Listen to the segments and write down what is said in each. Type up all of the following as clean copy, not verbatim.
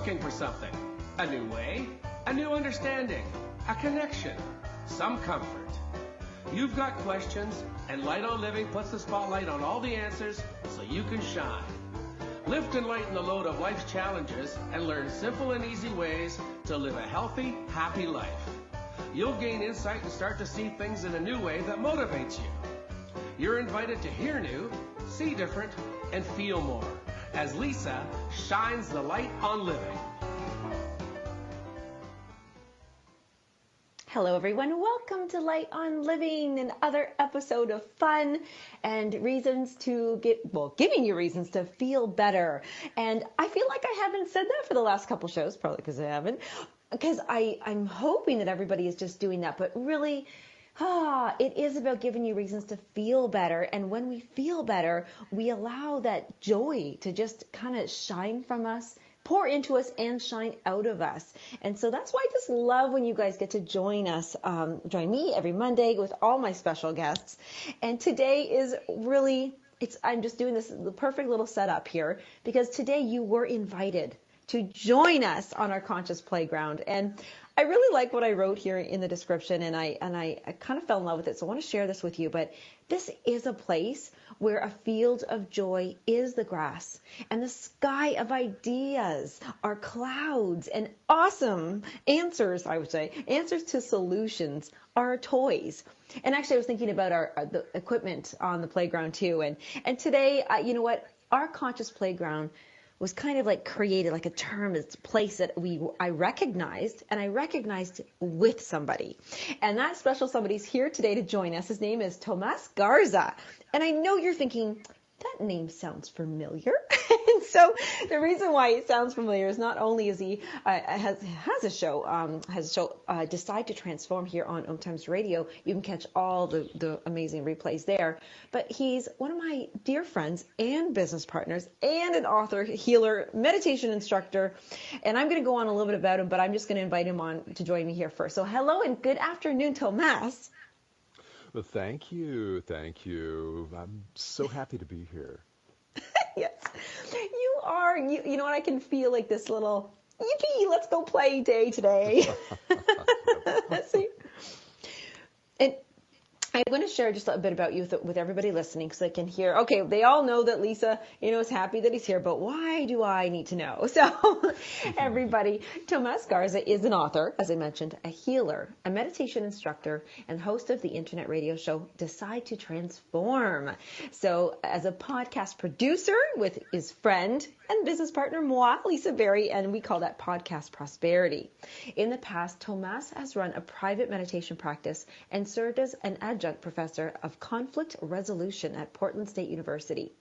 looking for something. A new way, a new understanding, a connection, some comfort. You've got questions, and Light on Living puts the spotlight on all the answers so you can shine. Lift and lighten the load of life's challenges and learn simple and easy ways to live a healthy, happy life. You'll gain insight and start to see things in a new way that motivates you. You're invited to hear new, see different, and feel more as Lisa shines the light on living. Hello everyone, welcome to Light on Living, another episode of fun and reasons to giving you reasons to feel better. And I feel like I haven't said that for the last couple shows, probably because I haven't, because I'm hoping that everybody is just doing that, but really, it is about giving you reasons to feel better. And when we feel better, we allow that joy to just kind of shine from us, pour into us, and shine out of us. And so that's why I just love when you guys get to join us, join me every Monday with all my special guests. And today is really, I'm just doing the perfect little setup here because today you were invited to join us on our conscious playground. And I really like what I wrote here in the description, and I kind of fell in love with it. So I want to share this with you. But this is a place where a field of joy is the grass, and the sky of ideas are clouds, and awesome answers, I would say, answers to solutions are toys. And actually, I was thinking about the equipment on the playground too. And today, you know what? Our conscious playground was kind of like created like a term, it's a place that I recognized with somebody. And that special somebody's here today to join us. His name is Tomás Garza. And I know you're thinking, that name sounds familiar. And so the reason why it sounds familiar is not only is he has a show, Decide to Transform here on OMTimes Radio. You can catch all the amazing replays there. But he's one of my dear friends and business partners and an author, healer, meditation instructor. And I'm going to go on a little bit about him, but I'm just going to invite him on to join me here first. So hello and good afternoon, Tomás. Well, thank you. I'm so happy to be here. Yes, you are. You know what? I can feel like this little yippee, let's go play day today. See? And I'm going to share just a bit about you with everybody listening so they can hear. Okay, they all know that Lisa, is happy that he's here, but why do I need to know? So everybody, Tomás Garza is an author, as I mentioned, a healer, a meditation instructor, and host of the internet radio show Decide to Transform. So as a podcast producer with his friend and business partner, moi, Lisa Berry, and we call that Podcast Prosperity. In the past, Tomás has run a private meditation practice and served as an adjunct professor of conflict resolution at Portland State University.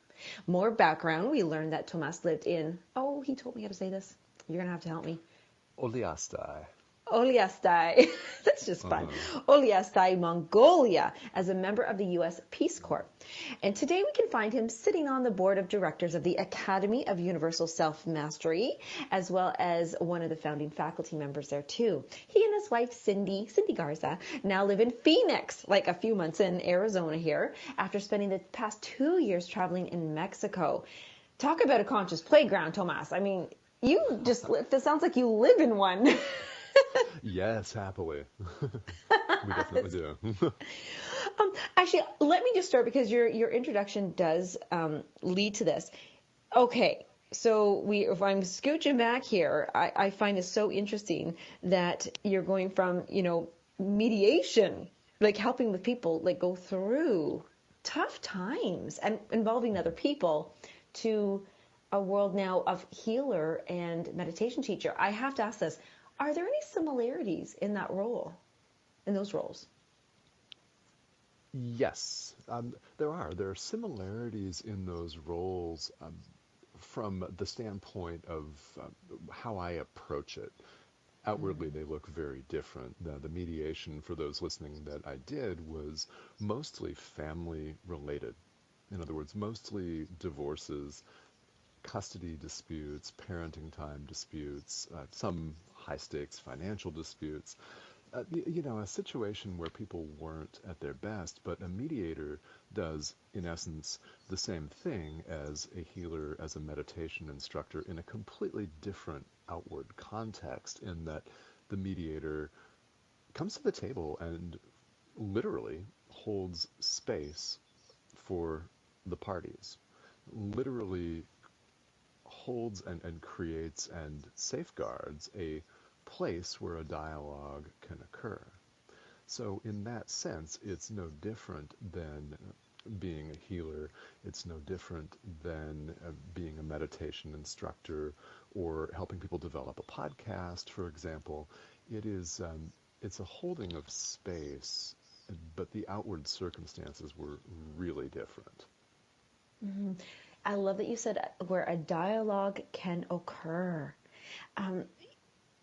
More background, we learned that Tomás lived in, he told me how to say this. You're going to have to help me. Oliastai. That's just fun. Oliastai, Mongolia, as a member of the U.S. Peace Corps. And today we can find him sitting on the board of directors of the Academy of Universal Self-Mastery, as well as one of the founding faculty members there too. He and his wife, Cindy Garza, now live in Phoenix, like a few months in Arizona here, after spending the past 2 years traveling in Mexico. Talk about a conscious playground, Tomás. I mean, it sounds like you live in one. Yes, happily. We definitely do. Actually, let me just start because your introduction does lead to this. Okay, so if I'm scooching back here, I find this so interesting that you're going from, mediation, like helping with people like go through tough times and involving other people, to a world now of healer and meditation teacher. I have to ask this. Are there any similarities in those roles? Yes, there are. There are similarities in those roles from the standpoint of how I approach it. Outwardly, they look very different. The mediation, for those listening, that I did was mostly family related. In other words, mostly divorces, custody disputes, parenting time disputes, some high-stakes financial disputes. A situation where people weren't at their best, but a mediator does, in essence, the same thing as a healer, as a meditation instructor, in a completely different outward context, in that the mediator comes to the table and literally holds space for the parties, literally holds and creates and safeguards a place where a dialogue can occur. So in that sense, it's no different than being a healer. It's no different than being a meditation instructor or helping people develop a podcast, for example. It's a holding of space, but the outward circumstances were really different. Mm-hmm. I love that you said where a dialogue can occur.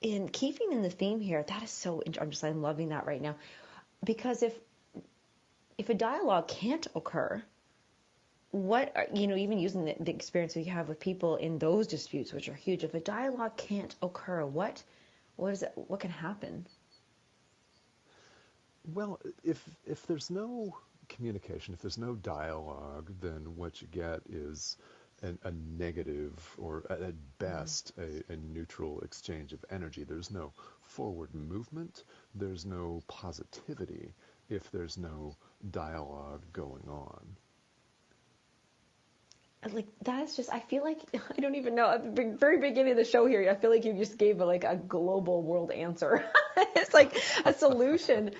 In keeping in the theme here, that is so interesting. I'm loving that right now, because if a dialogue can't occur, what are, even using the experience we have with people in those disputes, which are huge, if a dialogue can't occur, what is it? What can happen? Well, if there's no communication, if there's no dialogue, then what you get is a negative, or at best, a neutral exchange of energy. There's no forward movement. There's no positivity if there's no dialogue going on. Like, that's just, I feel like, I don't even know, at the very beginning of the show here, I feel like you just gave a global world answer. It's like a solution.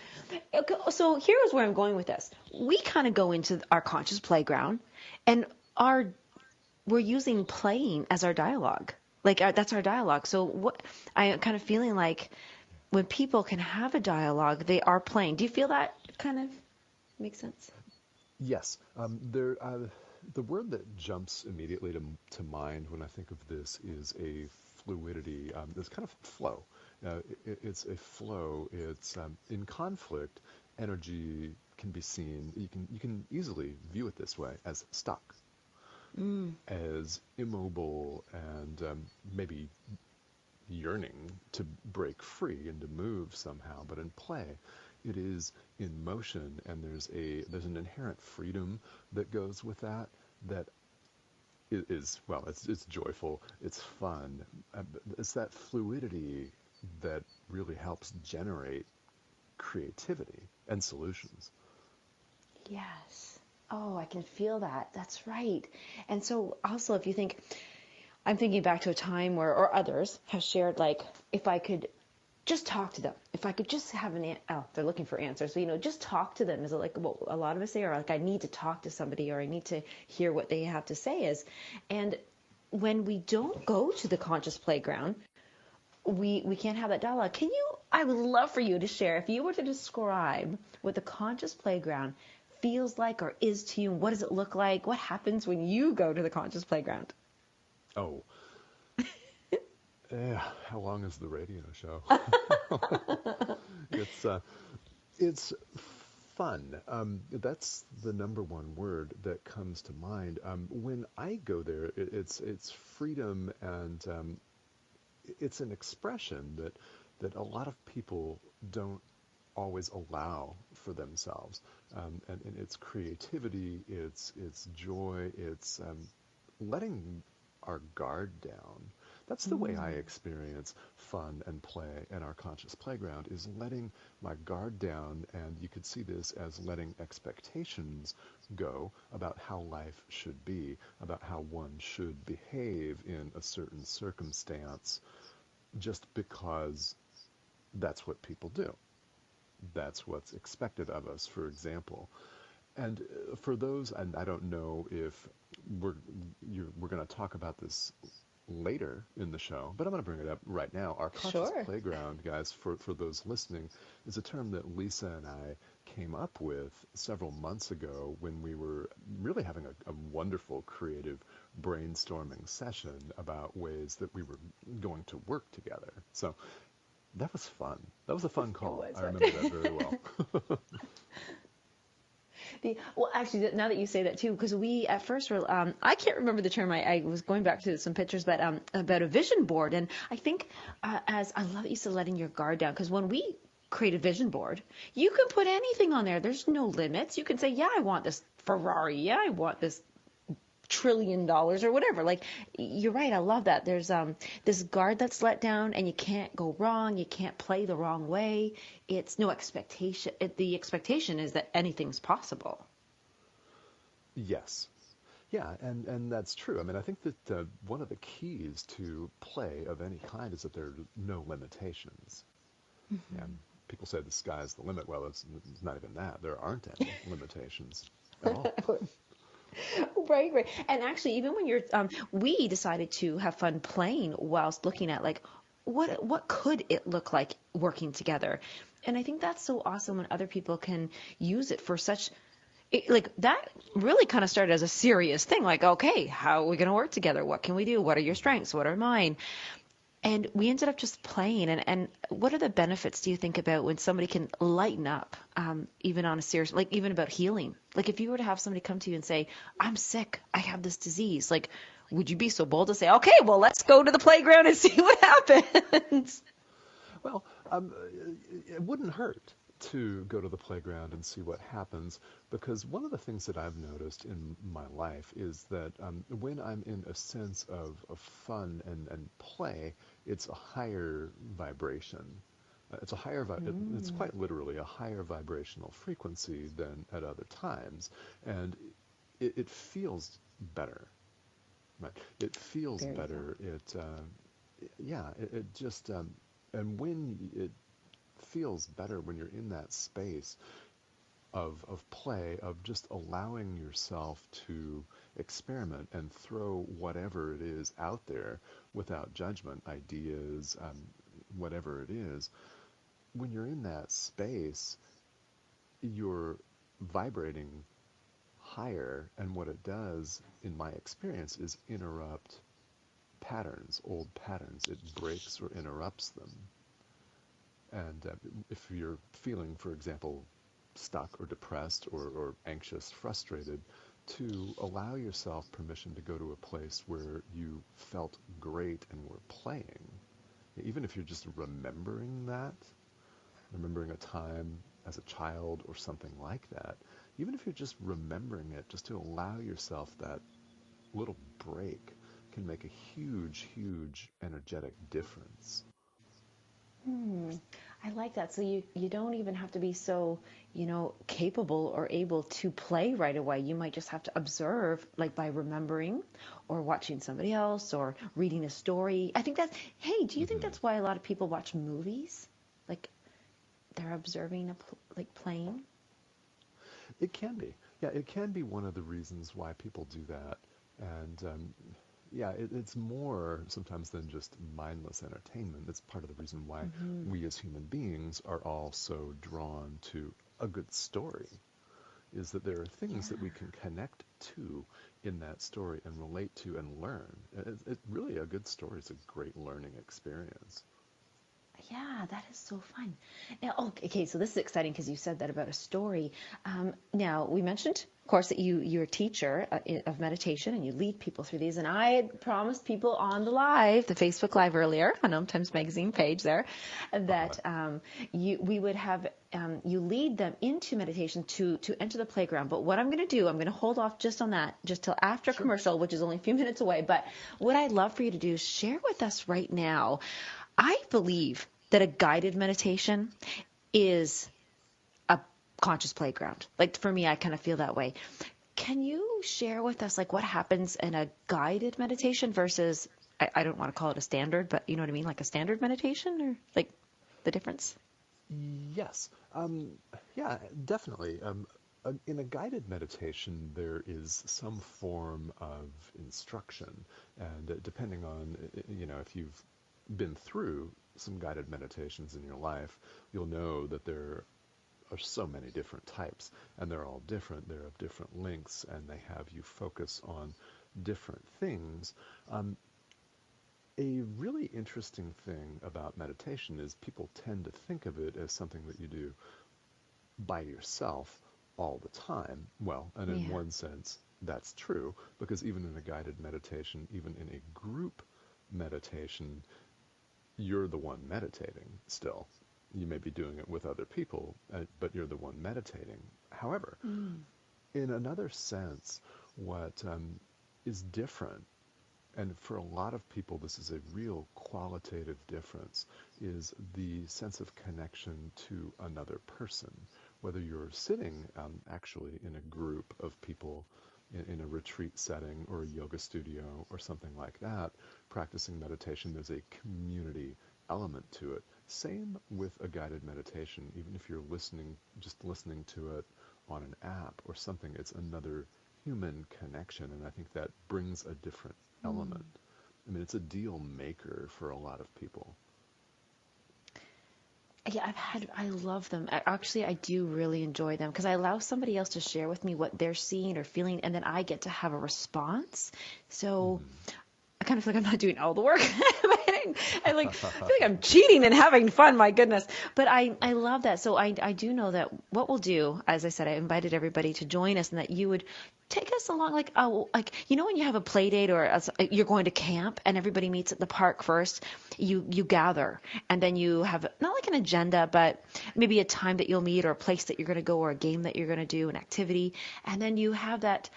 So here's where I'm going with this. We kind of go into our conscious playground, and we're using playing as our dialogue. That's our dialogue. So what I'm kind of feeling like, when people can have a dialogue, they are playing. Do you feel that kind of makes sense? Yes. The word that jumps immediately to mind when I think of this is a fluidity. This kind of flow. It's a flow. It's in conflict. Energy can be seen. You can easily view it this way, as stuck, as immobile, and maybe yearning to break free and to move somehow. But in play, it is in motion, and there's an inherent freedom that goes with that is, well, it's joyful, it's fun. It's that fluidity that really helps generate creativity and solutions. Yes. Oh, I can feel that. That's right. And so also, if you think, I'm thinking back to a time where, or others have shared, if I could just talk to them, if I could just have they're looking for answers. So, just talk to them. Is it like what a lot of us say, or I need to talk to somebody, or I need to hear what they have to say is. And when we don't go to the conscious playground, we can't have that dialogue. I would love for you to share, if you were to describe what the conscious playground feels like or is to you, and what does it look like? What happens when you go to the conscious playground? Oh. How long is the radio show? It's fun. That's the number one word that comes to mind. When I go there, it's freedom, and it's an expression that a lot of people don't always allow for themselves. And it's creativity, it's joy, it's letting our guard down. That's the way I experience fun and play in our conscious playground, is letting my guard down, and you could see this as letting expectations go about how life should be, about how one should behave in a certain circumstance, just because that's what people do. That's what's expected of us, for example. And for those, and I don't know if we're going to talk about this later in the show, but I'm going to bring it up right now. Our conscious playground, guys, for those listening, is a term that Lisa and I came up with several months ago when we were really having a wonderful creative brainstorming session about ways that we were going to work together. So that was fun. That was a fun call. I remember that very well. Well, actually, now that you say that too, because we at first were, I can't remember the term. I was going back to some pictures, but about a vision board, and I think as I love that you said letting your guard down, because when we create a vision board. You can put anything on there. There's no limits. You can say, yeah, I want this Ferrari. Yeah, I want this $1 trillion or whatever. Like, you're right. I love that. There's this guard that's let down, and you can't go wrong. You can't play the wrong way. It's no expectation. The expectation is that anything's possible. Yes. Yeah, and that's true. I mean, I think that one of the keys to play of any kind is that there are no limitations. Mm-hmm. And people say the sky's the limit. Well, it's not even that. There aren't any limitations at all. Right. And actually, even when we decided to have fun playing whilst looking at like, what could it look like working together? And I think that's so awesome when other people can use it for such, like that really kind of started as a serious thing. Like, okay, how are we going to work together? What can we do? What are your strengths? What are mine? And we ended up just playing. And what are the benefits do you think about when somebody can lighten up, even on a serious, like even about healing? Like if you were to have somebody come to you and say, I'm sick, I have this disease, like, would you be so bold to say, okay, well, let's go to the playground and see what happens? Well, it wouldn't hurt to go to the playground and see what happens, because one of the things that I've noticed in my life is that when I'm in a sense of fun and play, it's a higher vibration. It's quite literally a higher vibrational frequency than at other times, and it feels better. Right? It feels Very better. It just and when it feels better when you're in that space of play, of just allowing yourself to experiment and throw whatever it is out there without judgment, ideas, whatever it is. When you're in that space, you're vibrating higher, and what it does, in my experience, is interrupt patterns, old patterns. It breaks or interrupts them. And if you're feeling, for example, stuck or depressed or anxious, frustrated, to allow yourself permission to go to a place where you felt great and were playing, even if you're just remembering a time as a child or something like that, even if you're just remembering it, just to allow yourself that little break can make a huge, huge energetic difference. I like that. So you don't even have to be so, capable or able to play right away. You might just have to observe, like by remembering or watching somebody else or reading a story. I think hey, do you think that's why a lot of people watch movies? Like they're observing, like playing? It can be. Yeah, it can be one of the reasons why people do that. And it's more sometimes than just mindless entertainment. It's part of the reason why we as human beings are all so drawn to a good story, is that there are things that we can connect to in that story and relate to and learn. Really, a good story is a great learning experience. Yeah, that is so fun. Now, okay, so this is exciting because you said that about a story. Now, we mentioned, of course, that you're a teacher of meditation and you lead people through these. And I had promised people on the Facebook Live earlier on OMTimes magazine page there, that we would have you lead them into meditation to enter the playground. But what I'm going to do, I'm going to hold off just on that, just till after commercial, which is only a few minutes away. But what I'd love for you to do is share with us right now. I believe that a guided meditation is a conscious playground. Like for me, I kind of feel that way. Can you share with us like what happens in a guided meditation versus, I don't want to call it a standard, but you know what I mean? Like a standard meditation, or like the difference? Yes. Yeah, definitely. In a guided meditation, there is some form of instruction. And depending on, if you've been through some guided meditations in your life, you'll know that there are so many different types, and they're all different. They're of different lengths, and they have you focus on different things. A really interesting thing about meditation is people tend to think of it as something that you do by yourself all the time. Well, and in one sense, that's true, because even in a guided meditation, even in a group meditation, you're the one meditating still. You may be doing it with other people, but you're the one meditating. However, in another sense, what is different, and for a lot of people this is a real qualitative difference, is the sense of connection to another person. Whether you're sitting actually in a group of people in a retreat setting or a yoga studio or something like that, practicing meditation, there's a community element to it. Same with a guided meditation. Even if you're just listening to it on an app or something, it's another human connection, and I think that brings a different element. I mean, it's a deal maker for a lot of people. Yeah, I love them. Actually, I do really enjoy them because I allow somebody else to share with me what they're seeing or feeling, and then I get to have a response. So I kind of feel like I'm not doing all the work. I feel like I'm cheating and having fun, my goodness. But I love that. So I do know that what we'll do, as I said, I invited everybody to join us and that you would take us along like when you have a play date or you're going to camp and everybody meets at the park first, you gather and then you have not like an agenda, but maybe a time that you'll meet or a place that you're going to go or a game that you're going to do, an activity. And then you have that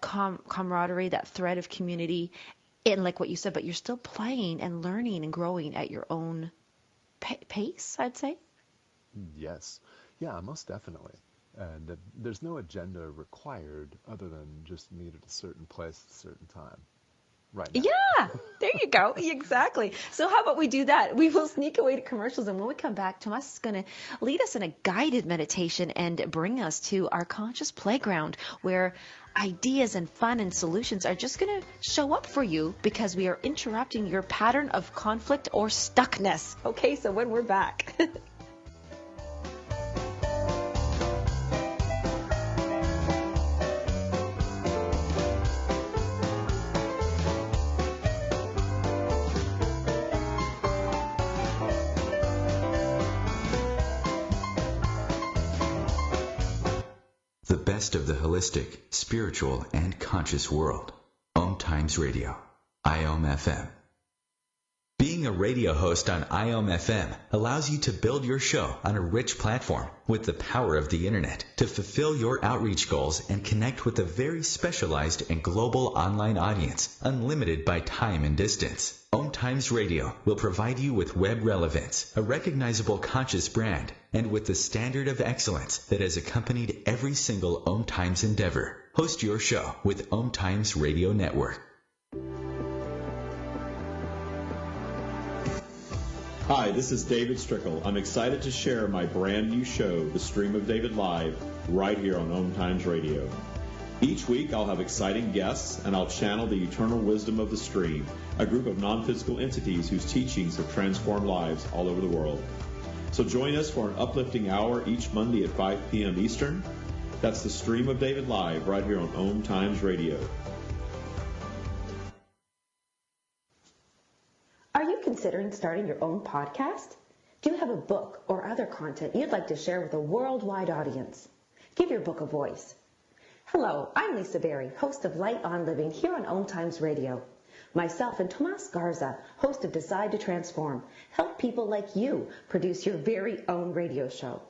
camaraderie, that thread of community. And like what you said, but you're still playing and learning and growing at your own pace, I'd say. Yes. Yeah, most definitely. And there's no agenda required other than just meet at a certain place at a certain time. Right now. Yeah, there you go. Exactly. So how about we do that? We will sneak away to commercials, and when we come back, Tomás is going to lead us in a guided meditation and bring us to our conscious playground where ideas and fun and solutions are just going to show up for you because we are interrupting your pattern of conflict or stuckness. Okay, so when we're back. Best of the holistic, spiritual, and conscious world. OMTimes Radio. IOM FM. Being a radio host on IOM FM allows you to build your show on a rich platform with the power of the internet to fulfill your outreach goals and connect with a very specialized and global online audience, unlimited by time and distance. OMTimes Radio will provide you with web relevance, a recognizable conscious brand, and with the standard of excellence that has accompanied every single OMTimes endeavor. Host your show with OMTimes Radio Network. Hi, this is David Strickle. I'm excited to share my brand new show, The Stream of David Live, right here on OMTimes Radio. Each week I'll have exciting guests and I'll channel the eternal wisdom of the stream, a group of non-physical entities whose teachings have transformed lives all over the world. So join us for an uplifting hour each Monday at 5 p.m. Eastern. That's The Stream of David Live right here on OMTimes Radio. Are you considering starting your own podcast? Do you have a book or other content you'd like to share with a worldwide audience? Give your book a voice. Hello, I'm Lisa Berry, host of Light on Living here on OMTimes Radio. Myself and Tomás Garza, host of Decide to Transform, help people like you produce your very own radio show.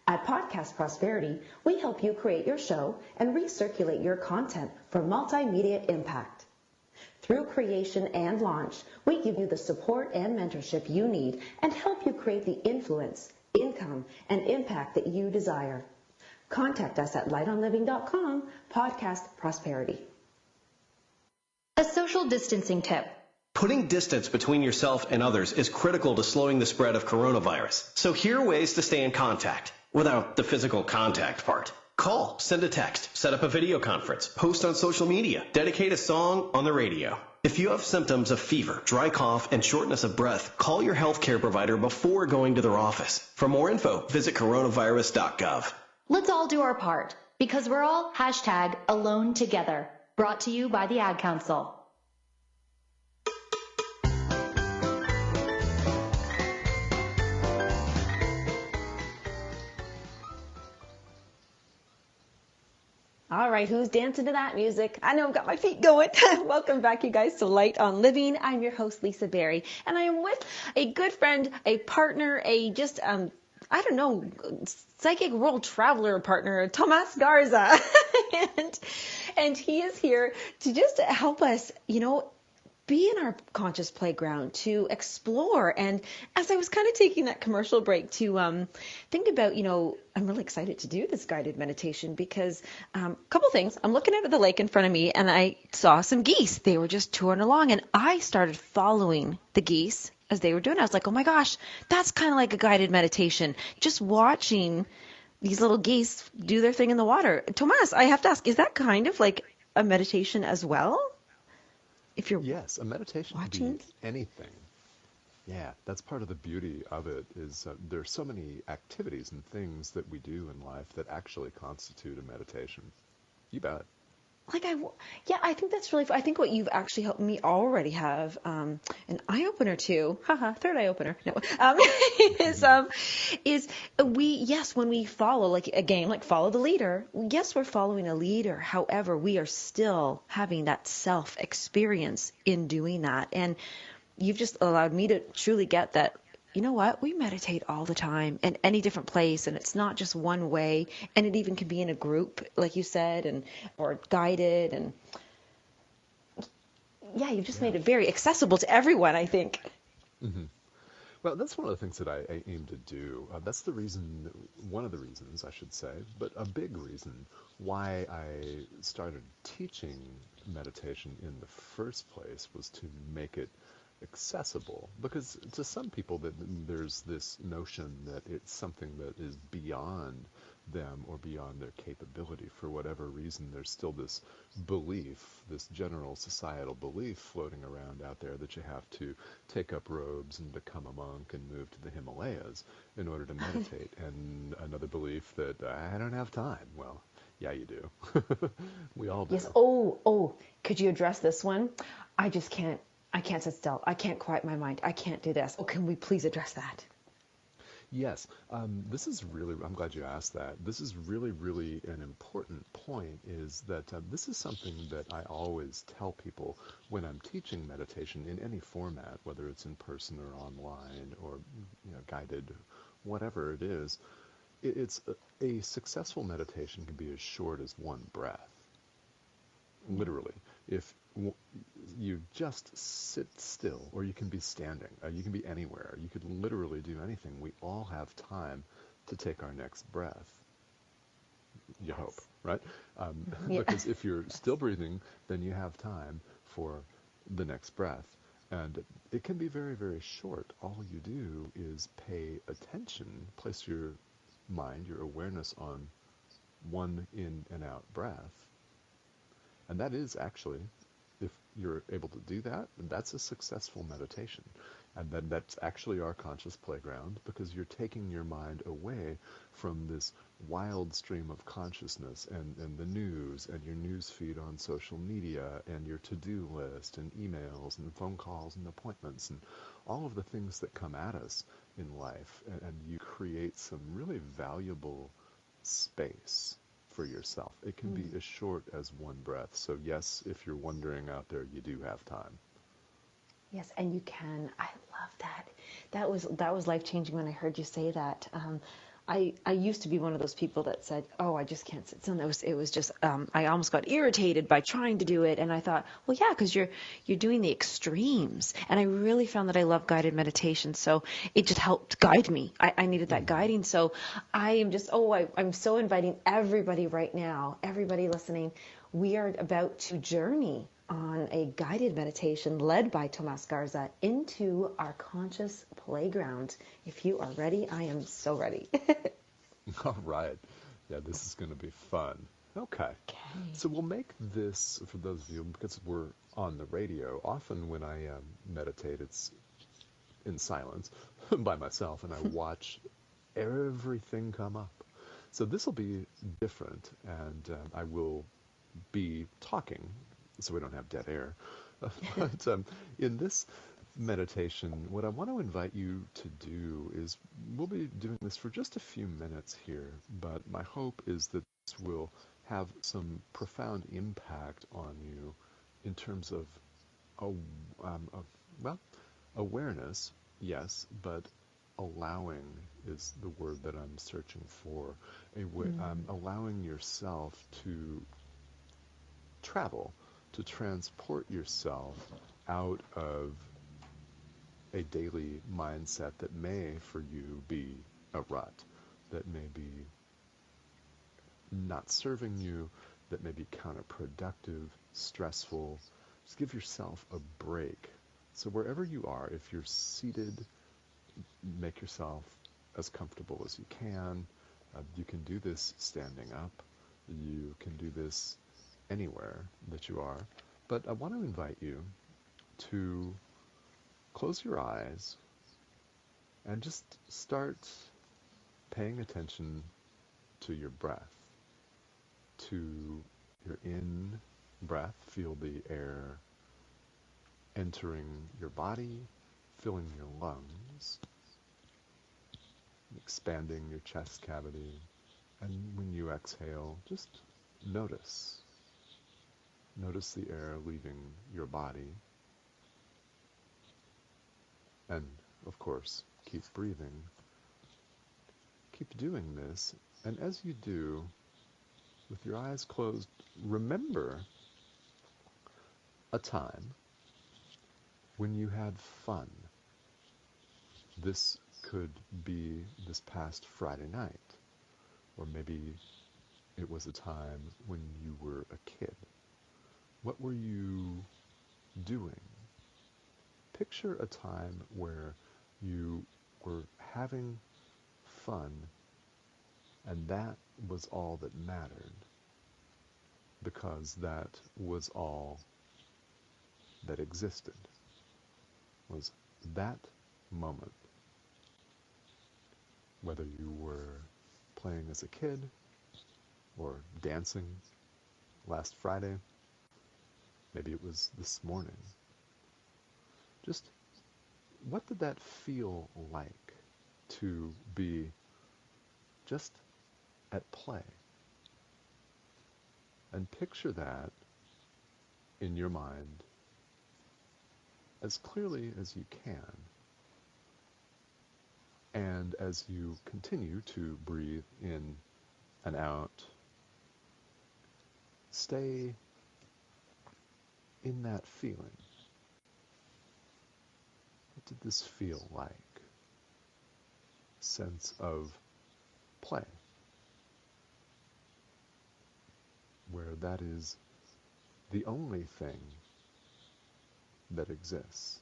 At Podcast Prosperity, we help you create your show and recirculate your content for multimedia impact. Through creation and launch, we give you the support and mentorship you need and help you create the influence, income, and impact that you desire. Contact us at lightonliving.com, Podcast Prosperity. A social distancing tip. Putting distance between yourself and others is critical to slowing the spread of coronavirus. So here are ways to stay in contact without the physical contact part. Call, send a text, set up a video conference, post on social media, dedicate a song on the radio. If you have symptoms of fever, dry cough, and shortness of breath, call your healthcare provider before going to their office. For more info, visit coronavirus.gov. Let's all do our part, because we're all #alone together. Brought to you by the Ad Council. All right, who's dancing to that music? I know I've got my feet going. Welcome back, you guys, to Light on Living. I'm your host, Lisa Berry, and I am with a good friend, a partner, I don't know, psychic world traveler partner, Tomás Garza. and he is here to just help us, be in our conscious playground, to explore. And as I was kind of taking that commercial break to think about, I'm really excited to do this guided meditation because a couple things. I'm looking out at the lake in front of me and I saw some geese. They were just touring along and I started following the geese as they were doing it. I was like, oh my gosh, that's kind of like a guided meditation. Just watching these little geese do their thing in the water. Tomás, I have to ask, is that kind of like a meditation as well? If you're Yes, a meditation watching? can be anything. Yeah, that's part of the beauty of it is there's so many activities and things that we do in life that actually constitute a meditation. You bet. I think that's really fun. I think what you've actually helped me already have an eye opener too. Haha, third eye opener. No, when we follow like a game, like follow the leader. Yes, we're following a leader. However, we are still having that self experience in doing that, and you've just allowed me to truly get that. You know what? We meditate all the time in any different place, and it's not just one way, and it even can be in a group, like you said, or guided, and yeah, you've just made it very accessible to everyone, I think. Mm-hmm. Well, that's one of the things that I aim to do. That's one of the reasons, I should say, but a big reason why I started teaching meditation in the first place was to make it accessible, because to some people there's this notion that it's something that is beyond them or beyond their capability. For whatever reason, there's still this belief, this general societal belief floating around out there that you have to take up robes and become a monk and move to the Himalayas in order to meditate, and another belief that I don't have time. Well, yeah, you do. We all do. Yes. Oh, could you address this one? I can't sit still. I can't quiet my mind. I can't do this. Oh, can we please address that? Yes, this is really, I'm glad you asked that. This is really, really an important point, is that this is something that I always tell people when I'm teaching meditation in any format, whether it's in person or online or guided, whatever it is. It's a successful meditation can be as short as one breath. Literally. If you just sit still, or you can be standing, you can be anywhere, you could literally do anything. We all have time to take our next breath. You hope, right? Because if you're still breathing, then you have time for the next breath. And it can be very, very short. All you do is pay attention, place your mind, your awareness on one in and out breath. And that is actually, if you're able to do that, that's a successful meditation. And then that's actually our conscious playground, because you're taking your mind away from this wild stream of consciousness and the news and your news feed on social media and your to-do list and emails and phone calls and appointments and all of the things that come at us in life. And you create some really valuable space for yourself. It can be as short as one breath. So yes, if you're wondering out there, you do have time. Yes, and you can. I love that. That was life-changing when I heard you say that. I used to be one of those people that said, "Oh, I just can't sit still." It was just I almost got irritated by trying to do it, and I thought, well, yeah, because you're doing the extremes, and I really found that I love guided meditation, so it just helped guide me. I needed that guiding, so I am just I'm so inviting everybody right now, everybody listening. We are about to journey on a guided meditation led by Tomás Garza into our conscious playground. If you are ready, I am so ready. All right. Yeah, this is going to be fun. Okay. So we'll make this, for those of you, because we're on the radio, often when I meditate, it's in silence by myself, and I watch everything come up. So this will be different, and I will be talking, so we don't have dead air. But in this meditation, what I want to invite you to do is, we'll be doing this for just a few minutes here, but my hope is that this will have some profound impact on you in terms of, well, awareness, yes, but allowing is the word that I'm searching for. Allowing yourself to travel, to transport yourself out of a daily mindset that may, for you, be a rut, that may be not serving you, that may be counterproductive, stressful. Just give yourself a break. So wherever you are, if you're seated, make yourself as comfortable as you can. You can do this standing up. You can do this anywhere that you are. But I want to invite you to close your eyes and just start paying attention to your breath, to your in breath. Feel the air entering your body, filling your lungs, expanding your chest cavity. And when you exhale, just notice. Notice the air leaving your body. And, of course, keep breathing. Keep doing this. And as you do, with your eyes closed, remember a time when you had fun. This could be this past Friday night, or maybe it was a time when you were a kid. What were you doing? Picture a time where you were having fun, and that was all that mattered, because that was all that existed, was that moment. Whether you were playing as a kid or dancing last Friday, maybe it was this morning. Just what did that feel like to be just at play? And picture that in your mind as clearly as you can. And as you continue to breathe in and out, stay in that feeling. What did this feel like? Sense of play, where that is the only thing that exists.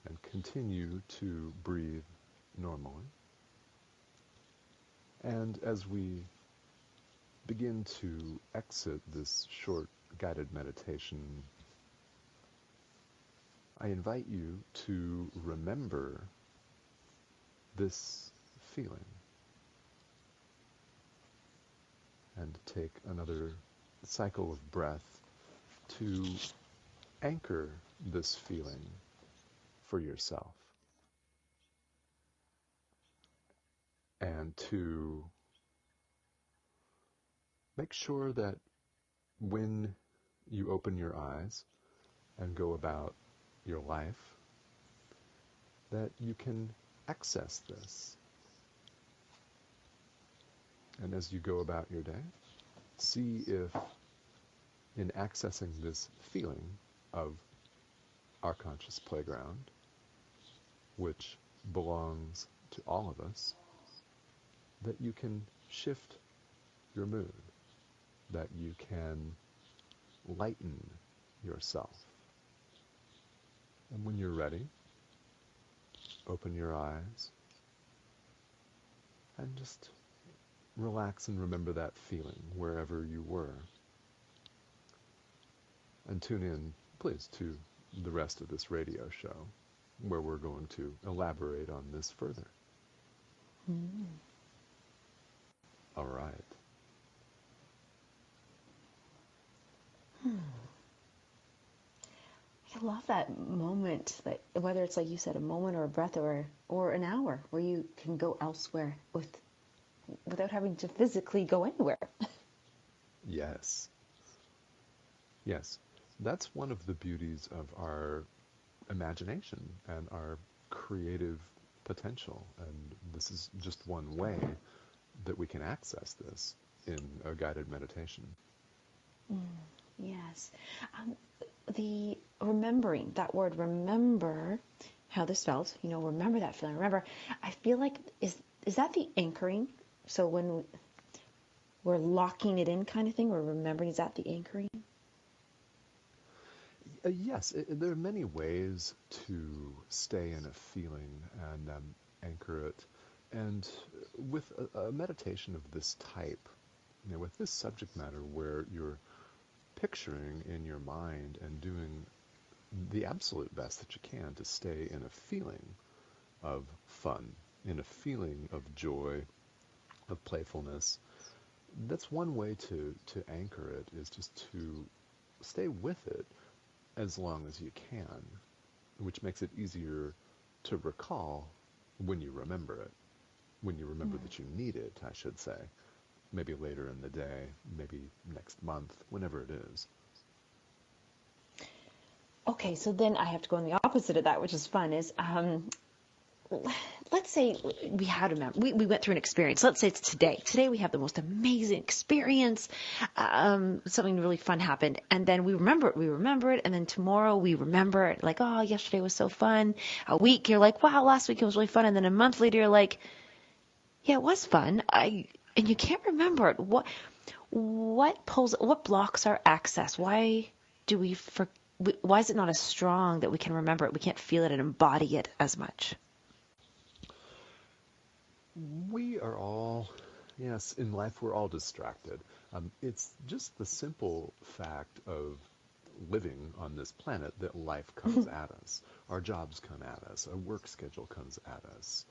And continue to breathe normally. And as we begin to exit this short guided meditation, I invite you to remember this feeling and take another cycle of breath to anchor this feeling for yourself, and to make sure that when you open your eyes and go about your life, that you can access this. And as you go about your day, see if in accessing this feeling of our conscious playground, which belongs to all of us, that you can shift your mood, that you can lighten yourself. And when you're ready, open your eyes and just relax and remember that feeling wherever you were. And tune in, please, to the rest of this radio show, where we're going to elaborate on this further. All right. I love that moment, that whether it's like you said, a moment or a breath or an hour, where you can go elsewhere with without having to physically go anywhere. Yes. Yes. That's one of the beauties of our imagination and our creative potential. And this is just one way that we can access this in a guided meditation. Yes. The remembering, that word remember, how this felt, remember that feeling. Remember, I feel like, is that the anchoring? So when we're locking it in kind of thing, we're remembering, is that the anchoring? Yes, there are many ways to stay in a feeling and anchor it. And with a meditation of this type, with this subject matter where you're picturing in your mind and doing the absolute best that you can to stay in a feeling of fun, in a feeling of joy, of playfulness, that's one way to anchor it, is just to stay with it as long as you can, which makes it easier to recall when you remember it, when you remember that you need it, I should say. Maybe later in the day, maybe next month, whenever it is. Okay, so then I have to go on the opposite of that, which is fun, is let's say we had we went through an experience. Let's say it's today. Today we have the most amazing experience. Something really fun happened, and then we remember it, and then tomorrow we remember it, like, oh, yesterday was so fun. A week you're like, wow, last week it was really fun, and then a month later you're like, yeah, it was fun. And you can't remember it. What blocks our access? Why is it not as strong that we can remember it? We can't feel it and embody it as much. We are all, yes, in life we're all distracted. It's just the simple fact of living on this planet that life comes at us. Our jobs come at us. A work schedule comes at us.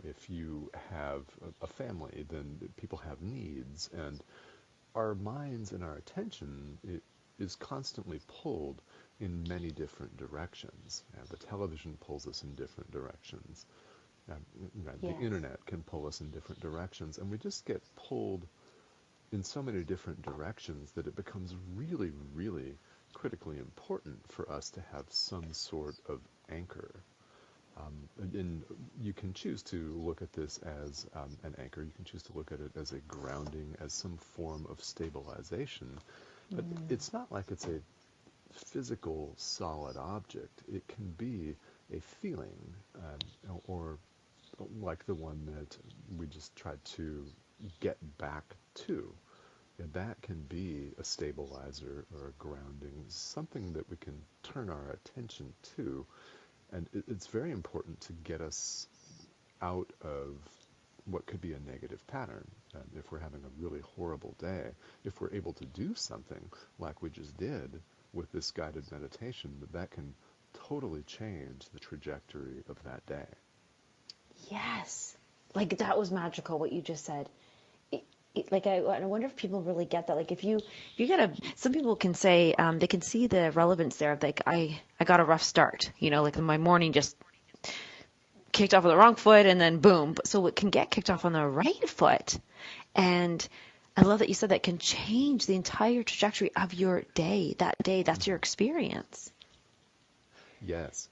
If you have a family, then people have needs. And our minds and our attention is constantly pulled in many different directions. The television pulls us in different directions. The internet can pull us in different directions, and we just get pulled in so many different directions that it becomes really, really critically important for us to have some sort of anchor. And you can choose to look at this as an anchor. You can choose to look at it as a grounding, as some form of stabilization. But it's not like it's a physical, solid object. It can be a feeling, or like the one that we just tried to get back to. That can be a stabilizer or a grounding, something that we can turn our attention to. And it's very important to get us out of what could be a negative pattern. If we're having a really horrible day, if we're able to do something like we just did with this guided meditation, that can totally change the trajectory of that day. Yes. Like, that was magical, what you just said. I wonder if people really get that. Like, if you some people can say, they can see the relevance there of, like, I got a rough start, like my morning just kicked off on the wrong foot and then boom. So it can get kicked off on the right foot. And I love that you said that can change the entire trajectory of your day. That day, that's your experience. Yes.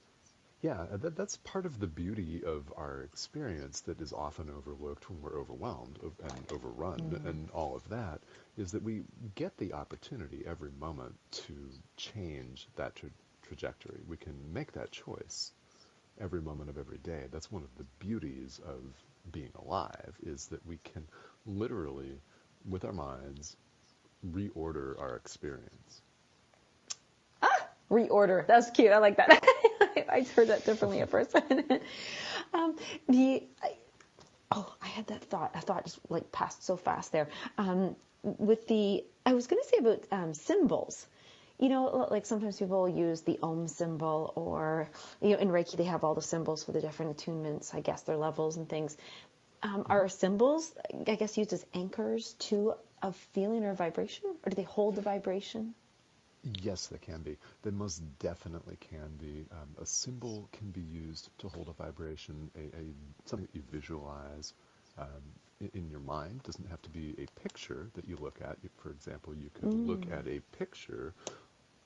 Yeah, that's part of the beauty of our experience that is often overlooked when we're overwhelmed and overrun and all of that, is that we get the opportunity every moment to change that trajectory. We can make that choice every moment of every day. That's one of the beauties of being alive, is that we can literally, with our minds, reorder our experise. Reorder. That's cute. I like that. I heard that differently at first. I had that thought. A thought just like passed so fast there. I was going to say about symbols. Like sometimes people use the Om symbol, or in Reiki they have all the symbols for the different attunements. I guess their levels and things. Are symbols, I guess, used as anchors to a feeling or a vibration, or do they hold the vibration? Yes, they can be. They most definitely can be. A symbol can be used to hold a vibration, something that you visualize, in your mind. It doesn't have to be a picture that you look at. For example, you could look at a picture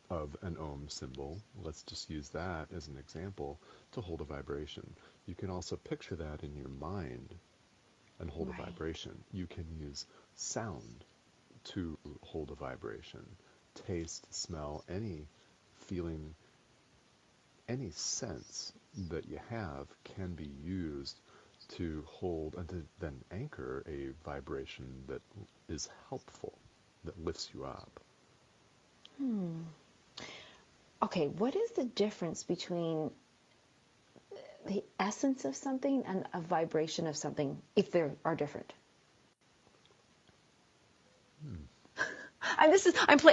of an Om symbol. Let's just use that as an example to hold a vibration. You can also picture that in your mind and hold a vibration. You can use sound to hold a vibration. Taste, smell, any feeling, any sense that you have can be used to hold and to then anchor a vibration that is helpful, that lifts you up. Okay, what is the difference between the essence of something and a vibration of something, if they are different?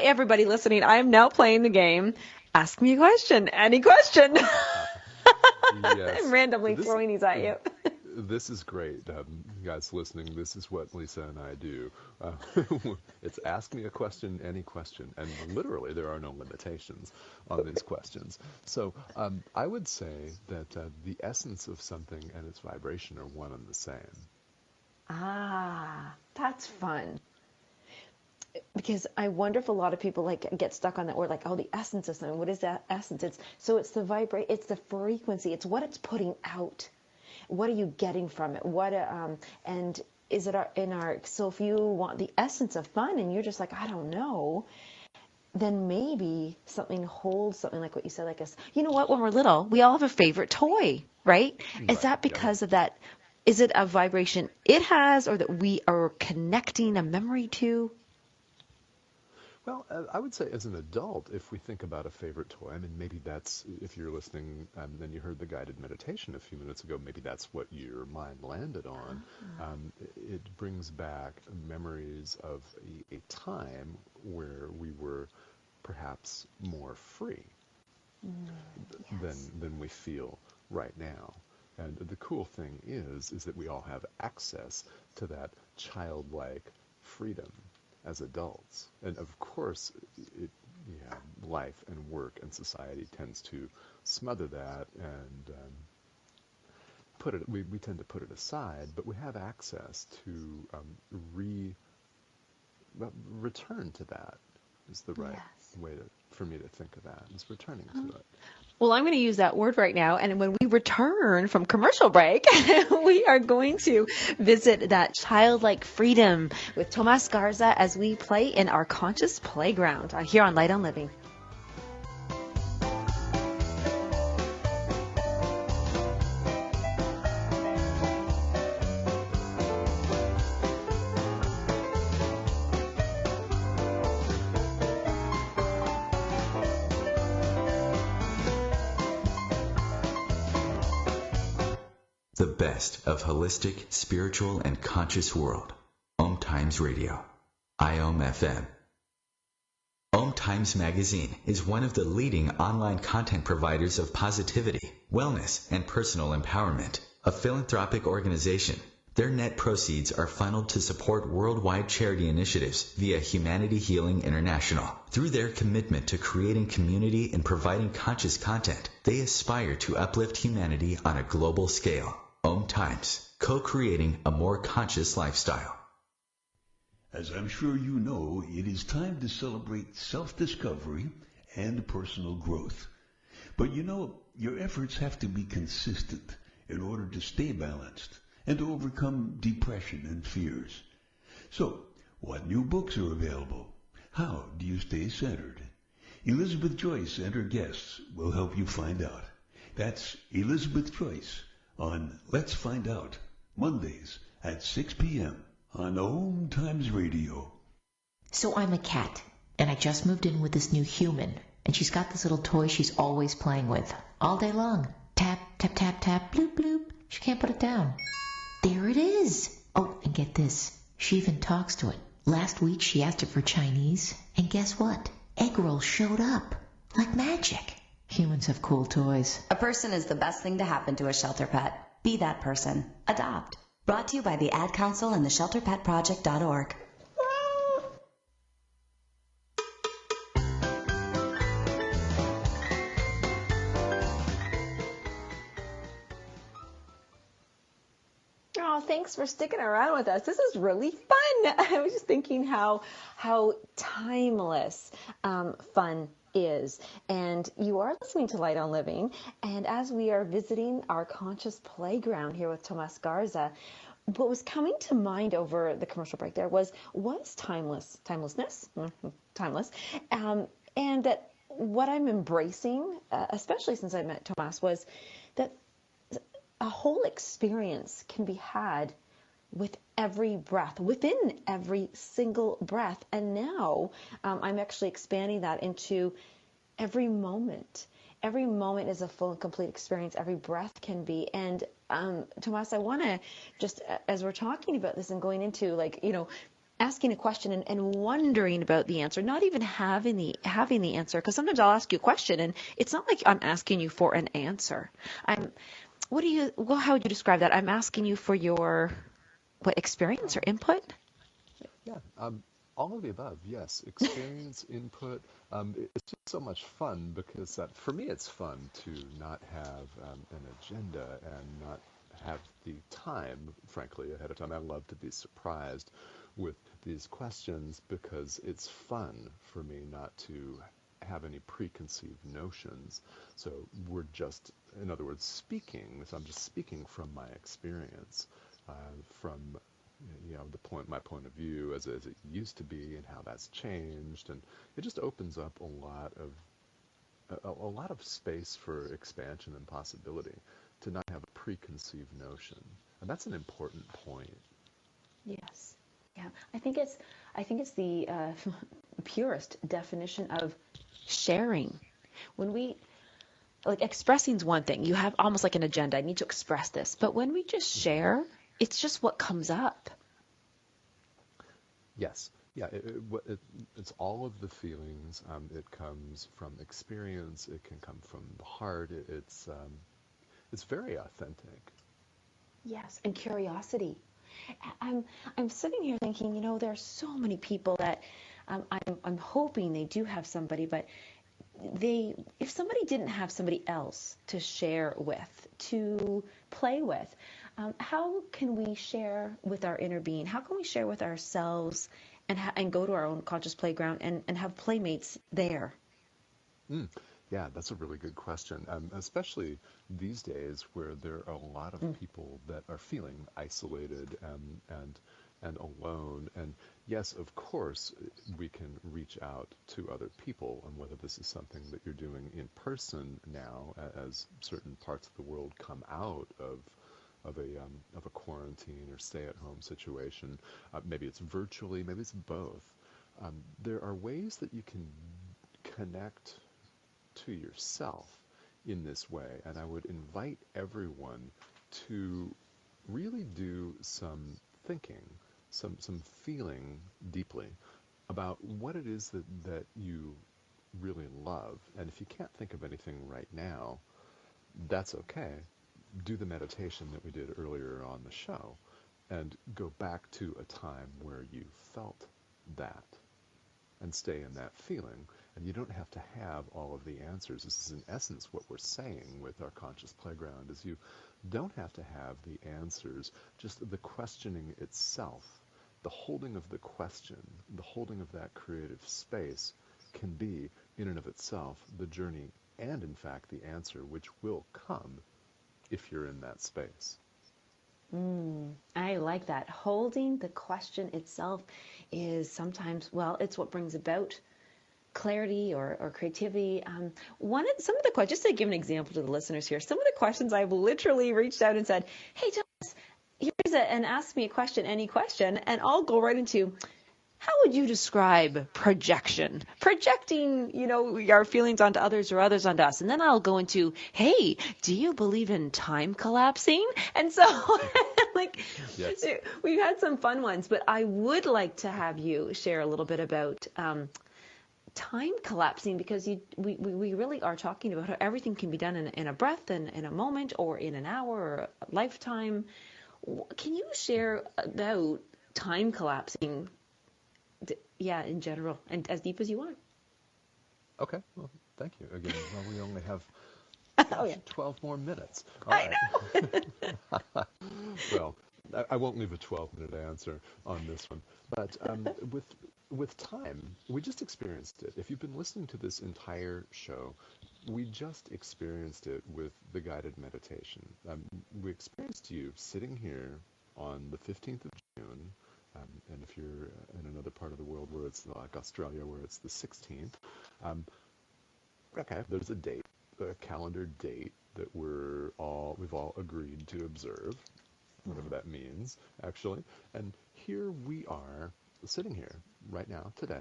Everybody listening, I am now playing the game. Ask me a question, any question. Yes. I'm randomly throwing these at you. This is great, guys listening. This is what Lisa and I do. It's ask me a question, any question, and literally there are no limitations on these questions. So I would say that the essence of something and its vibration are one and the same. Ah, that's fun. Because I wonder if a lot of people get stuck on that word, like, oh, the essence of something. What is that essence? It's the frequency. It's what it's putting out. What are you getting from it? And is it so if you want the essence of fun and you're just like, I don't know, then maybe something holds something like what you said, like you know what, when we're little, we all have a favorite toy, right? Is that because of that? Is it a vibration it has, or that we are connecting a memory to? Well, I would say as an adult, if we think about a favorite toy, I mean, maybe that's, if you're listening and you heard the guided meditation a few minutes ago, maybe that's what your mind landed on. It brings back memories of a time where we were perhaps more free than we feel right now. And the cool thing is that we all have access to that childlike freedom as adults. And of course, life and work and society tends to smother that and we tend to put it aside, but we have access to return to that is the right way for me to think of that, is returning to it. Well, I'm going to use that word right now. And when we return from commercial break, we are going to visit that childlike freedom with Tomás Garza as we play in our conscious playground here on Light on Living. The best of holistic, spiritual, and conscious world. OMTimes Radio. IOM FM. OMTimes Magazine is one of the leading online content providers of positivity, wellness, and personal empowerment. A philanthropic organization, their net proceeds are funneled to support worldwide charity initiatives via Humanity Healing International. Through their commitment to creating community and providing conscious content, they aspire to uplift humanity on a global scale. OMTimes, co-creating a more conscious lifestyle. As I'm sure you know, it is time to celebrate self-discovery and personal growth. But you know, your efforts have to be consistent in order to stay balanced and to overcome depression and fears. So, what new books are available? How do you stay centered? Elizabeth Joyce and her guests will help you find out. That's Elizabeth Joyce on Let's Find Out, Mondays at 6 p.m. on OMTimes Radio. So I'm a cat, and I just moved in with this new human, and she's got this little toy she's always playing with, all day long. Tap, tap, tap, tap, bloop, bloop. She can't put it down. There it is. Oh, and get this. She even talks to it. Last week she asked it for Chinese, and guess what? Egg rolls showed up. Like magic. Humans have cool toys. A person is the best thing to happen to a shelter pet. Be that person. Adopt. Brought to you by the Ad Council and the ShelterPetProject.org. Oh, thanks thanks for sticking around with us. This is really fun. I was just thinking how timeless fun is. And you are listening to Light on Living. And as we are visiting our conscious playground here with Tomás Garza, what was coming to mind over the commercial break there was timelessness, timeless, and that what I'm embracing, especially since I met Tomás, was that a whole experience can be had with every breath, within every single breath. And now I'm actually expanding that into every moment. Every moment is a full and complete experience. Every breath can be. And Tomás, I want to just, as we're talking about this and going into asking a question and wondering about the answer, not even having the answer, because sometimes I'll ask you a question and it's not like I'm asking you for an answer. How would you describe that? I'm asking you for your experience or input? Yeah, all of the above, yes. Experience, input. It's just so much fun because for me it's fun to not have an agenda and not have the time, frankly, ahead of time. I love to be surprised with these questions because it's fun for me not to have any preconceived notions. So we're just, in other words, speaking. So I'm just speaking from my experience, from my point of view as it used to be and how that's changed, and it just opens up a lot of space for expansion and possibility to not have a preconceived notion, and that's an important point. Yes. Yeah, I think it's the purest definition of sharing. When we expressing is one thing. You have almost like an agenda. I need to express this. But when we just share, it's just what comes up. Yes. Yeah, it's all of the feelings. It comes from experience. It can come from the heart. It's very authentic. Yes, and curiosity. I'm sitting here thinking, there are so many people that I'm hoping they do have somebody, but if somebody didn't have somebody else to share with, to play with, how can we share with our inner being? How can we share with ourselves and go to our own conscious playground and have playmates there? Yeah, that's a really good question, especially these days where there are a lot of people that are feeling isolated and alone. And yes, of course, we can reach out to other people, and whether this is something that you're doing in person now, as certain parts of the world come out of a quarantine or stay-at-home situation, maybe it's virtually, maybe it's both. There are ways that you can connect to yourself in this way, and I would invite everyone to really do some thinking, some feeling deeply about what it is that you really love. And if you can't think of anything right now, that's okay. Do the meditation that we did earlier on the show and go back to a time where you felt that and stay in that feeling. And you don't have to have all of the answers. This is in essence what we're saying with our conscious playground, is you don't have to have the answers, just the questioning itself, the holding of the question, the holding of that creative space can be, in and of itself, the journey and, in fact, the answer, which will come if you're in that space. I like that. Holding the question itself is sometimes, it's what brings about clarity or creativity. Some of the questions, just to give an example to the listeners here, some of the questions I've literally reached out and said, hey, Thomas, here's and ask me a question, any question, and I'll go right into, how would you describe projection? Projecting, our feelings onto others or others onto us. And then I'll go into, hey, do you believe in time collapsing? And so, yes. We've had some fun ones, but I would like to have you share a little bit about time collapsing, because we really are talking about how everything can be done in a breath and in a moment or in an hour or a lifetime. Can you share about time collapsing? Yeah, in general, and as deep as you want. Okay, well, thank you. Again, we only have 12 more minutes. All right. I know. Well, I won't leave a 12-minute answer on this one. But with time, we just experienced it. If you've been listening to this entire show, we just experienced it with the guided meditation. We experienced you sitting here on the 15th of June, and if you're in another part of the world where it's like Australia, where it's the 16th, okay, there's a date, a calendar date that we've all agreed to observe, whatever that means, actually. And here we are sitting here right now, today,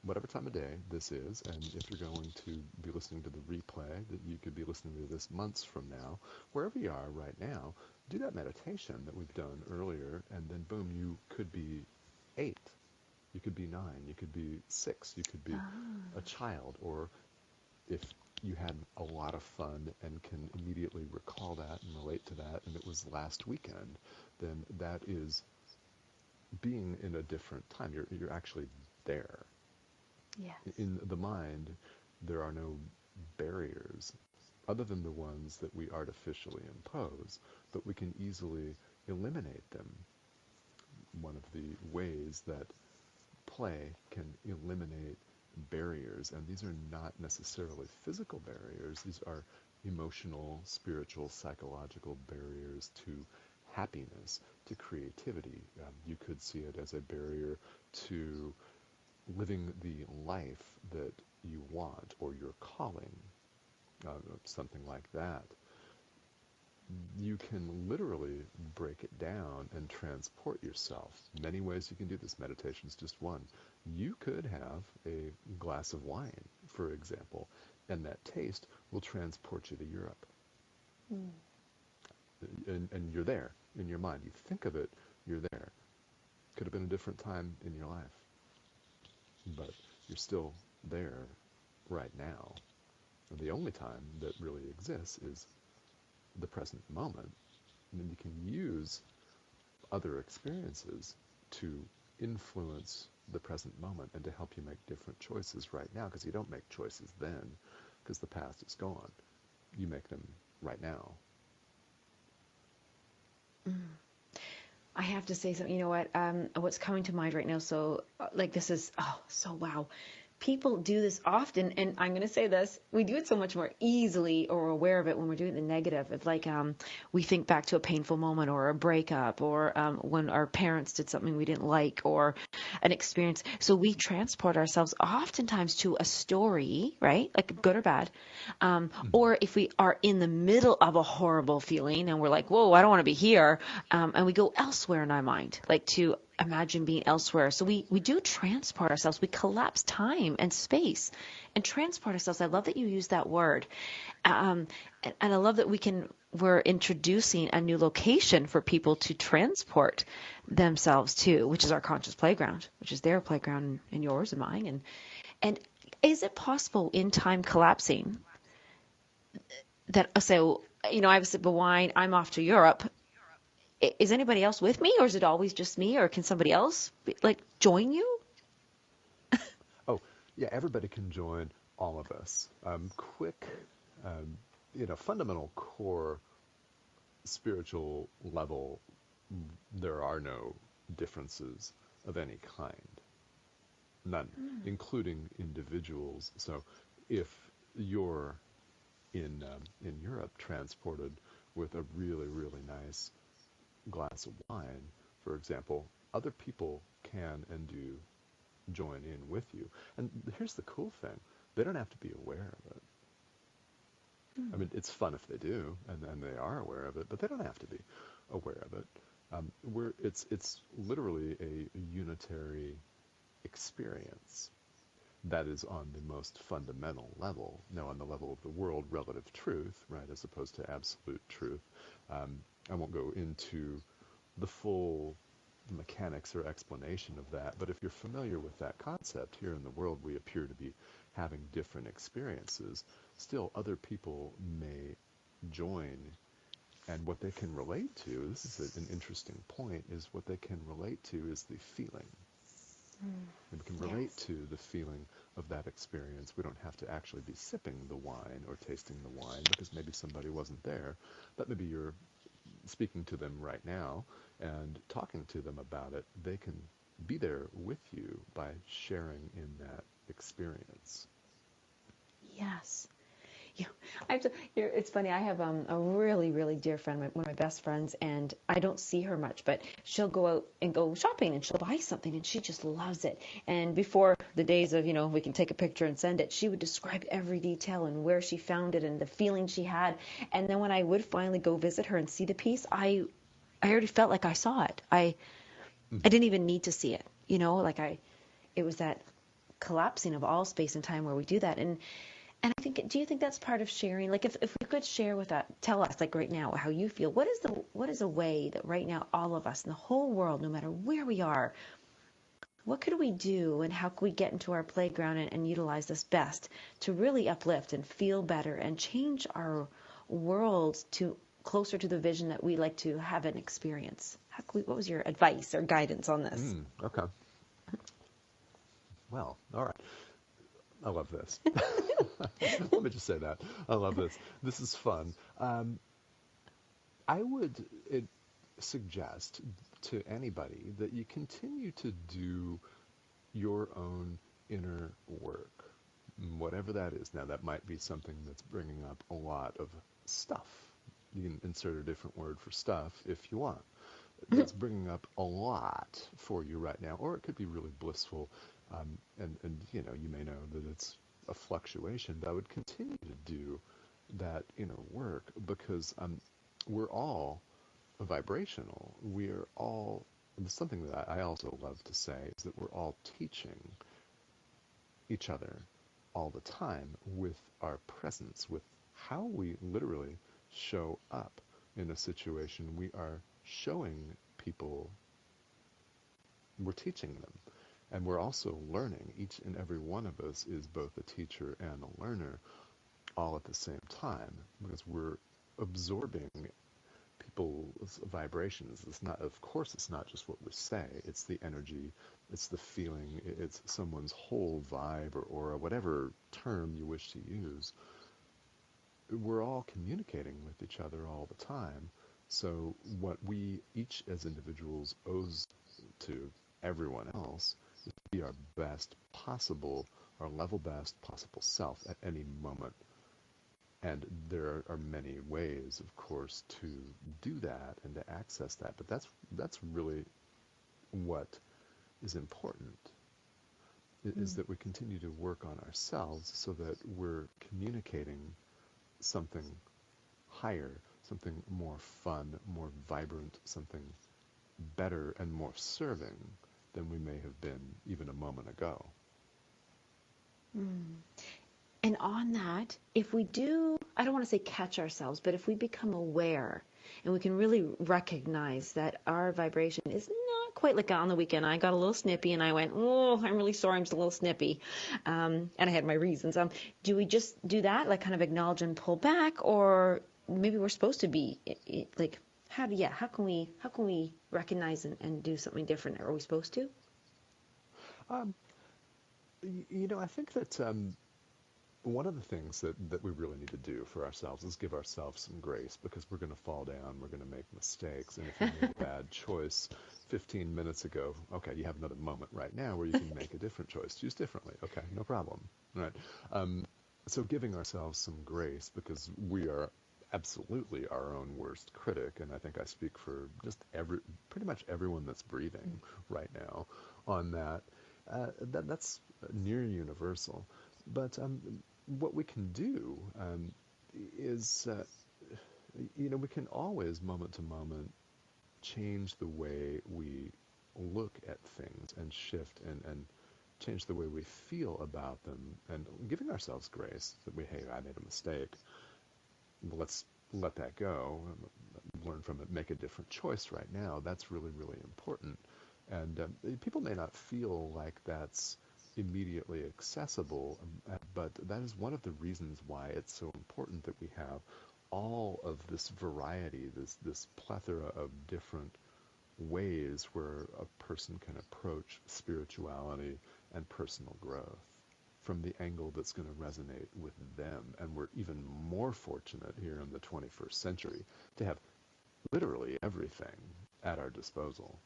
whatever time of day this is, and if you're going to be listening to the replay, that you could be listening to this months from now, wherever you are right now, do that meditation that we've done earlier, and then boom, you could be 8, you could be 9, you could be 6, you could be a child, or if you had a lot of fun and can immediately recall that and relate to that, and it was last weekend, then that is being in a different time. You're actually there. Yes. In the mind, there are no barriers other than the ones that we artificially impose, but we can easily eliminate them. One of the ways that play can eliminate barriers, and these are not necessarily physical barriers. These are emotional, spiritual, psychological barriers to happiness, to creativity. You could see it as a barrier to living the life that you want, or your calling, something like that. You can literally break it down and transport yourself. Many ways you can do this. Meditation is just one. You could have a glass of wine, for example, and that taste will transport you to Europe. And you're there in your mind. You think of it, you're there. Could have been a different time in your life, but you're still there right now. And the only time that really exists is the present moment. And then you can use other experiences to influence the present moment and to help you make different choices right now, because you don't make choices then, because the past is gone. You make them right now. I have to say something. You know what? What's coming to mind right now? So, this is so wow. People do this often, and I'm going to say this, we do it so much more easily or aware of it when we're doing the negative. It's like we think back to a painful moment or a breakup, or when our parents did something we didn't like, or an experience. So we transport ourselves oftentimes to a story, right? Like good or bad. Or if we are in the middle of a horrible feeling and we're like, whoa, I don't want to be here. And we go elsewhere in our mind, like to imagine being elsewhere. So we do transport ourselves. We collapse time and space and transport ourselves. I love that you use that word. And I love that we're introducing a new location for people to transport themselves to, which is our conscious playground, which is their playground and yours and mine. And is it possible in time collapsing that, so, I have a sip of wine, I'm off to Europe. Is anybody else with me, or is it always just me, or can somebody else join you? Oh, yeah, everybody can join all of us. Quick, fundamental core spiritual level, there are no differences of any kind. None, including individuals. So if you're in Europe transported with a really, really nice glass of wine, for example, other people can and do join in with you. And here's the cool thing. They don't have to be aware of it. I mean, it's fun if they do, and they are aware of it, but they don't have to be aware of it. It's literally a unitary experience that is on the most fundamental level. Now, on the level of the world, relative truth, right, as opposed to absolute truth. I won't go into the full mechanics or explanation of that, but if you're familiar with that concept, here in the world we appear to be having different experiences. Still, other people may join, and what they can relate to, this is an interesting point, is what they can relate to is the feeling. And we can relate to the feeling of that experience. We don't have to actually be sipping the wine or tasting the wine, because maybe somebody wasn't there, but maybe you're speaking to them right now and talking to them about it, they can be there with you by sharing in that experience. Yes. Yeah, it's funny. I have a really, really dear friend, one of my best friends, and I don't see her much, but she'll go out and go shopping, and she'll buy something, and she just loves it. And before the days of, we can take a picture and send it, she would describe every detail and where she found it and the feeling she had. And then when I would finally go visit her and see the piece, I already felt like I saw it. I didn't even need to see it, it was that collapsing of all space and time where we do that. And I think, do you think that's part of sharing? Like, if we could share with that, tell us, like right now, how you feel. What is a way that right now all of us in the whole world, no matter where we are, what could we do, and how could we get into our playground and utilize this best to really uplift and feel better and change our world to closer to the vision that we like to have and experience? What was your advice or guidance on this? Okay. Well, all right. I love this. Let me just say that. I love this. This is fun. I would suggest to anybody that you continue to do your own inner work, whatever that is. Now, that might be something that's bringing up a lot of stuff. You can insert a different word for stuff if you want. That's bringing up a lot for you right now, or it could be really blissful. And you may know that it's a fluctuation, but I would continue to do that inner work because we're all vibrational. We're all, something that I also love to say is that we're all teaching each other all the time with our presence, with how we literally show up in a situation. We are showing people, we're teaching them. And we're also learning. Each and every one of us is both a teacher and a learner all at the same time, because we're absorbing people's vibrations. Of course, it's not just what we say. It's the energy, it's the feeling, it's someone's whole vibe or aura, whatever term you wish to use. We're all communicating with each other all the time. So what we each as individuals owes to everyone else is to be our best possible, our level best possible self at any moment. And there are many ways, of course, to do that and to access that. But that's really what is important, is that we continue to work on ourselves so that we're communicating something higher, something more fun, more vibrant, something better and more serving than we may have been even a moment ago. And on that, if we do, I don't want to say catch ourselves, but if we become aware and we can really recognize that our vibration is not quite like on the weekend. I got a little snippy and I went, oh, I'm really sorry, I'm just a little snippy. And I had my reasons. Do we just do that, like kind of acknowledge and pull back, or maybe we're supposed to be like, how can we recognize and do something different? Are we supposed to? I think that one of the things that we really need to do for ourselves is give ourselves some grace, because we're going to fall down, we're going to make mistakes, and if you made a bad choice 15 minutes ago, okay, you have another moment right now where you can make a different choice. Choose differently. Okay, no problem. All right. So giving ourselves some grace, because we are absolutely our own worst critic, and I think I speak for just pretty much everyone that's breathing right now on that. That's near universal. But what we can do is, we can always, moment to moment, change the way we look at things and shift and change the way we feel about them, and giving ourselves grace that hey, I made a mistake. Let's let that go, learn from it, make a different choice right now. That's really, really important. And people may not feel like that's immediately accessible, but that is one of the reasons why it's so important that we have all of this variety, this plethora of different ways where a person can approach spirituality and personal growth from the angle that's going to resonate with them. And we're even more fortunate here in the 21st century to have literally everything at our disposal.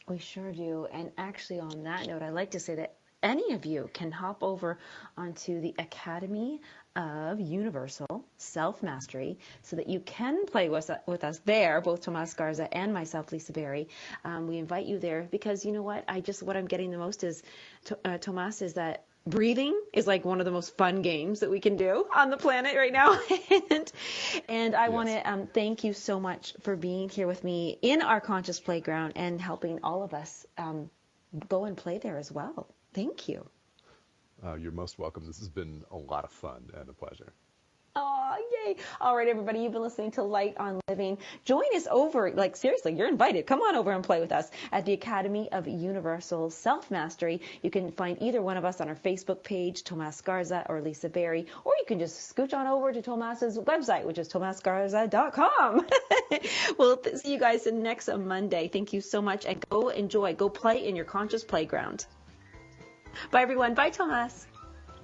We sure do. And actually, on that note, I'd like to say that any of you can hop over onto the Academy of Universal Self-Mastery so that you can play with us there, both Tomás Garza and myself, Lisa Berry. We invite you there because you know what? What I'm getting the most is, Tomás, is that breathing is like one of the most fun games that we can do on the planet right now. and I want to thank you so much for being here with me in our conscious playground and helping all of us go and play there as well. Thank you. You're most welcome. This has been a lot of fun and a pleasure. Oh, yay. All right, everybody, you've been listening to Light on Living. Join us over, like, seriously, you're invited. Come on over and play with us at the Academy of Universal Self-Mastery. You can find either one of us on our Facebook page, Tomás Garza or Lisa Berry, or you can just scooch on over to Tomás's website, which is tomasgarza.com. We'll see you guys next Monday. Thank you so much, and go enjoy. Go play in your conscious playground. Bye, everyone. Bye, Tomás.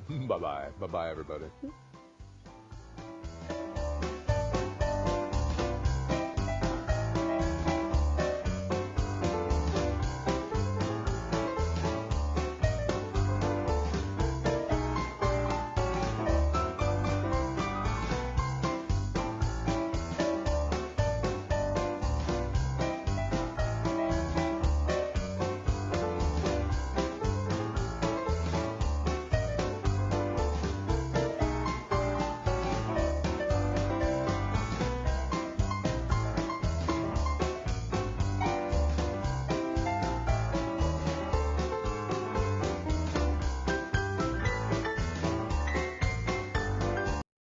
Bye-bye. Bye-bye, everybody.